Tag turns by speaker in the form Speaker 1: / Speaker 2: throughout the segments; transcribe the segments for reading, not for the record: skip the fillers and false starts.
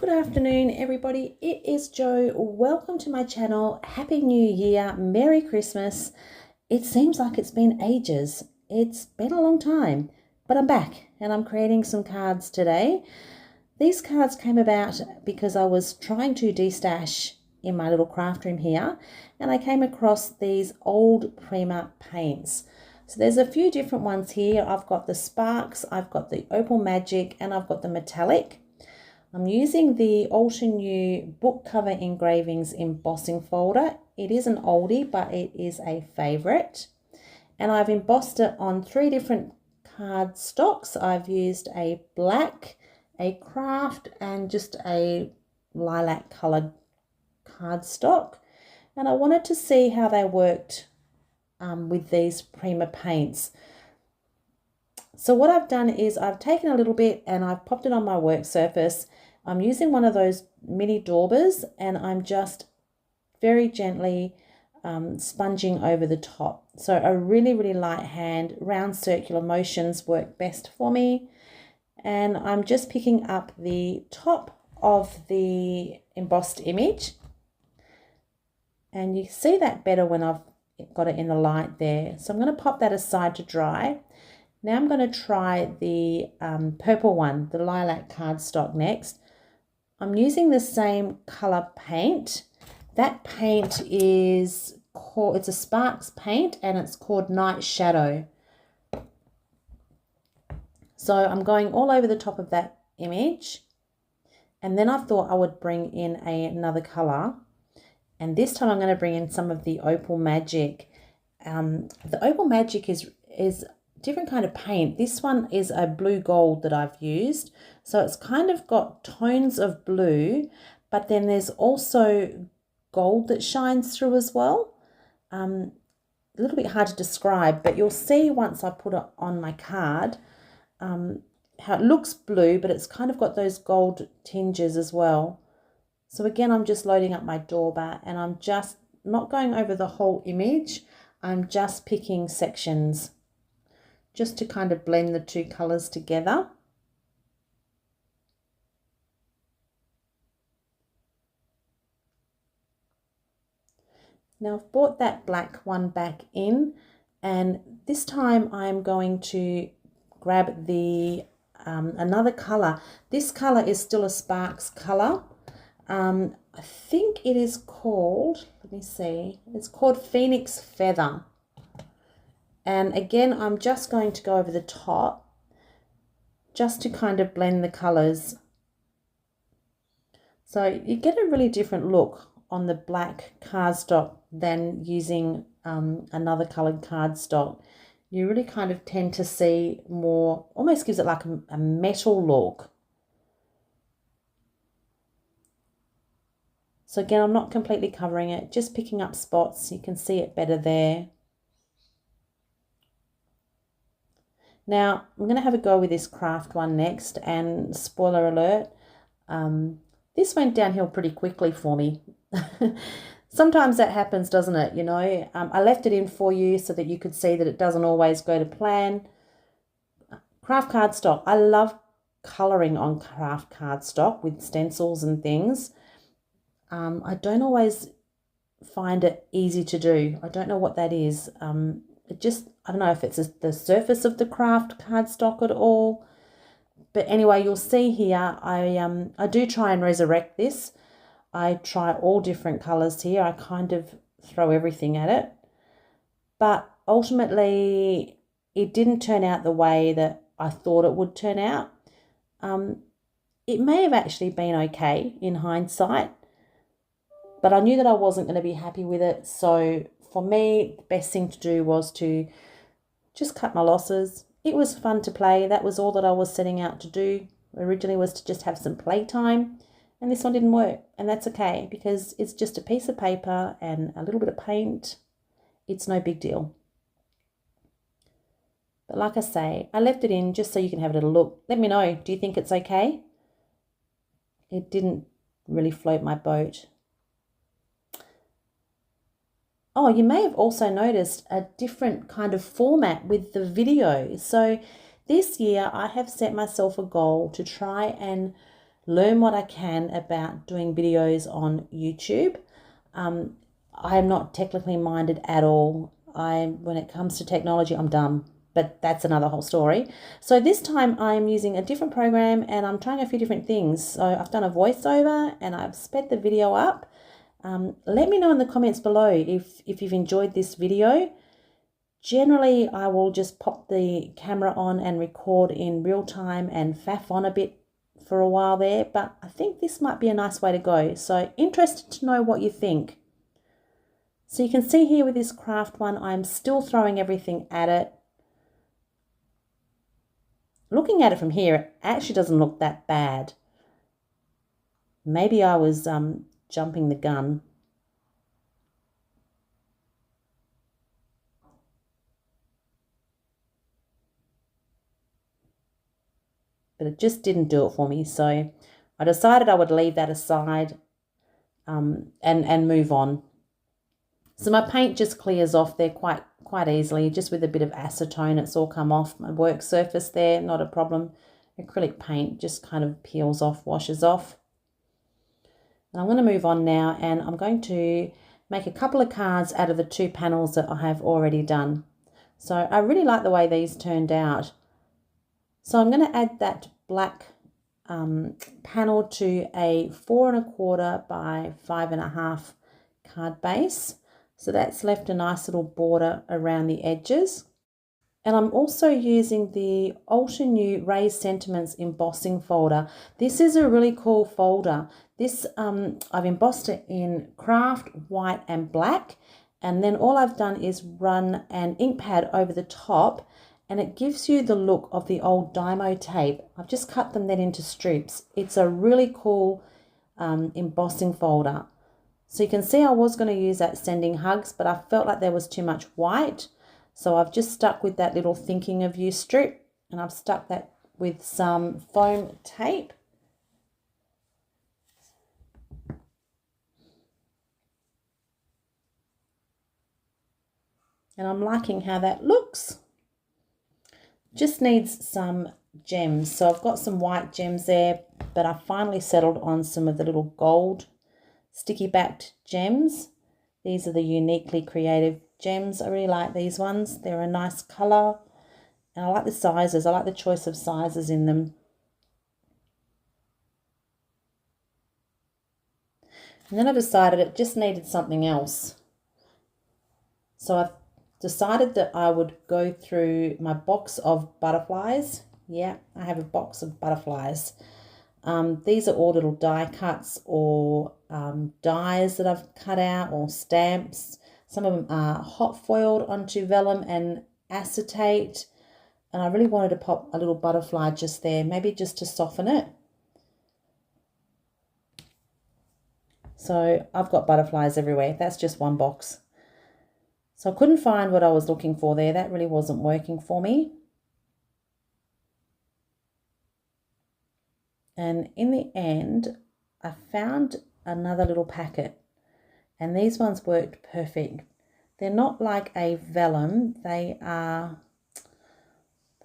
Speaker 1: Good afternoon, everybody. It is Jo. Welcome to my channel. Happy New Year. Merry Christmas. It seems like it's been ages. It's been a long time, but I'm back and I'm creating some cards today. These cards came about because I was trying to destash in my little craft room here, and I came across these old Prima paints. So there's a few different ones here. I've got the Sparks, I've got the Opal Magic, and I've got the Metallic. I'm using the Alter New book cover engravings embossing folder. It is an oldie, but it is a favorite. And I've embossed it on 3 different cardstocks. I've used a black, a craft, and just a lilac colored cardstock. And I wanted to see how they worked with these Prima paints. So what I've done is I've taken a little bit and I've popped it on my work surface. I'm using one of those mini daubers and I'm just very gently sponging over the top. So a really light hand, round circular motions work best for me. And I'm just picking up the top of the embossed image. And you see that better when I've got it in the light there. So I'm going to pop that aside to dry. Now I'm going to try the purple one, the lilac cardstock next. I'm using the same color paint. That paint is called, it's a Sparks paint and it's called Night Shadow. So I'm going all over the top of that image. And then I thought I would bring in another color. And this time I'm going to bring in some of the Opal Magic. The Opal Magic is different kind of paint. This one is a blue gold that I've used. So it's kind of got tones of blue, but then there's also gold that shines through as well. A little bit hard to describe, but you'll see once I put it on my card how it looks blue, but it's kind of got those gold tinges as well. So again, I'm just loading up my dauber and I'm just not going over the whole image. I'm just picking sections just to kind of blend the 2 colors together. Now I've brought that black one back in, and this time I'm going to grab the another color. This color is still a Sparks color. I think it is called, let me see, it's called Phoenix Feather. And again, I'm just going to go over the top just to kind of blend the colors. So you get a really different look on the black cardstock than using another colored cardstock. You really kind of tend to see more, almost gives it like a metal look. So again, I'm not completely covering it, just picking up spots. You can see it better there. Now, I'm going to have a go with this craft one next, and spoiler alert, this went downhill pretty quickly for me. Sometimes that happens, doesn't it? You know, I left it in for you so that you could see that it doesn't always go to plan. Craft cardstock. I love colouring on craft cardstock with stencils and things. I don't always find it easy to do. I don't know what that is. It just, I don't know if it's the surface of the craft cardstock at all. But anyway, you'll see here, I do try and resurrect this. I try all different colours here. I kind of throw everything at it. But ultimately, it didn't turn out the way that I thought it would turn out. It may have actually been okay in hindsight, but I knew that I wasn't going to be happy with it. So for me, the best thing to do was to just cut my losses. It was fun to play. That was all that I was setting out to do. Originally was to just have some playtime, and this one didn't work. And that's okay, because it's just a piece of paper and a little bit of paint. It's no big deal. But like I say, I left it in just so you can have a little look. Let me know, do you think it's okay? It didn't really float my boat. Oh, you may have also noticed a different kind of format with the video. So this year I have set myself a goal to try and learn what I can about doing videos on YouTube. I am not technically minded at all. When it comes to technology, I'm dumb, but that's another whole story. So this time I'm using a different program and I'm trying a few different things. So I've done a voiceover and I've sped the video up. Let me know in the comments below if you've enjoyed this video. Generally, I will just pop the camera on and record in real time and faff on a bit for a while there, but I think this might be a nice way to go. So interested to know what you think. So you can see here with this craft one, I'm still throwing everything at it. Looking at it from here, it actually doesn't look that bad. Maybe I was jumping the gun. But it just didn't do it for me. So I decided I would leave that aside and move on. So my paint just clears off there quite easily, just with a bit of acetone. It's all come off my work surface there, not a problem. Acrylic paint just kind of peels off, washes off. And I'm going to move on now, and I'm going to make a couple of cards out of the 2 panels that I have already done. So I really like the way these turned out. So I'm going to add that black panel to a 4 1/4 by 5 1/2 card base. So that's left a nice little border around the edges. And I'm also using the Ultra New Raised Sentiments embossing folder. This is a really cool folder. This I've embossed it in craft, white and black. And then all I've done is run an ink pad over the top, and it gives you the look of the old Dymo tape. I've just cut them then into strips. It's a really cool embossing folder. So you can see I was going to use that Sending Hugs, but I felt like there was too much white. So I've just stuck with that little Thinking of You strip, and I've stuck that with some foam tape. And I'm liking how that looks. Just needs some gems. So I've got some white gems there, but I finally settled on some of the little gold sticky backed gems. These are the Uniquely Creative gems. I really like these ones. They're a nice colour, and I like the sizes. I like the choice of sizes in them. And then I decided it just needed something else. So I've decided that I would go through my box of butterflies. Yeah, I have a box of butterflies. These are all little die cuts or dies that I've cut out, or stamps. Some of them are hot foiled onto vellum and acetate. And I really wanted to pop a little butterfly just there, maybe just to soften it. So I've got butterflies everywhere. That's just one box. So I couldn't find what I was looking for there. That really wasn't working for me. And in the end, I found another little packet, and these ones worked perfect. They're not like a vellum. They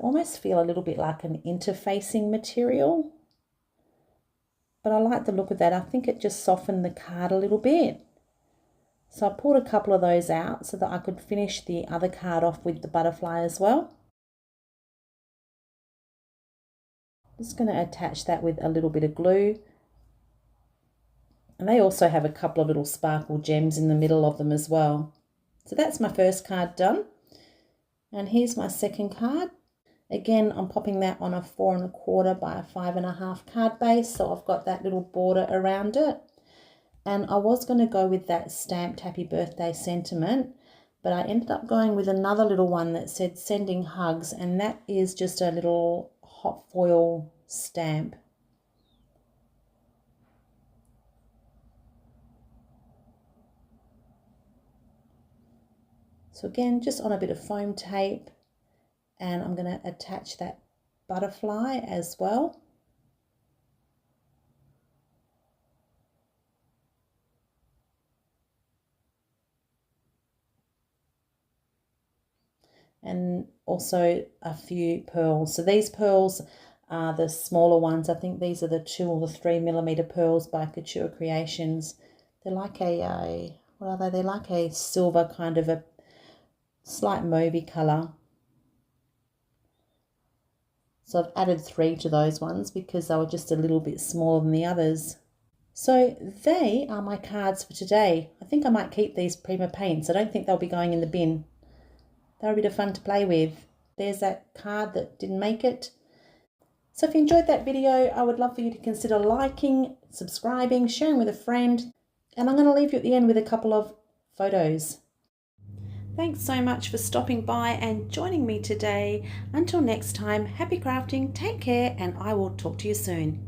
Speaker 1: almost feel a little bit like an interfacing material. But I like the look of that. I think it just softened the card a little bit. So I pulled a couple of those out so that I could finish the other card off with the butterfly as well. Just going to attach that with a little bit of glue. And they also have a couple of little sparkle gems in the middle of them as well. So that's my first card done. And here's my second card. Again, I'm popping that on a 4 1/4 by a 5 1/2 card base. So I've got that little border around it. And I was going to go with that stamped Happy Birthday sentiment, but I ended up going with another little one that said Sending Hugs, and that is just a little hot foil stamp. So again, just on a bit of foam tape, and I'm going to attach that butterfly as well. And also a few pearls. So these pearls are the smaller ones. I think these are the 2 or the 3mm pearls by Couture Creations. They're like what are they? They're like a silver, kind of a slight mauvey colour. So I've added 3 to those ones because they were just a little bit smaller than the others. So they are my cards for today. I think I might keep these Prima paints. I don't think they'll be going in the bin. They're a bit of fun to play with. There's that card that didn't make it. So if you enjoyed that video, I would love for you to consider liking, subscribing, sharing with a friend. And I'm going to leave you at the end with a couple of photos. Thanks so much for stopping by and joining me today. Until next time, happy crafting, take care, and I will talk to you soon.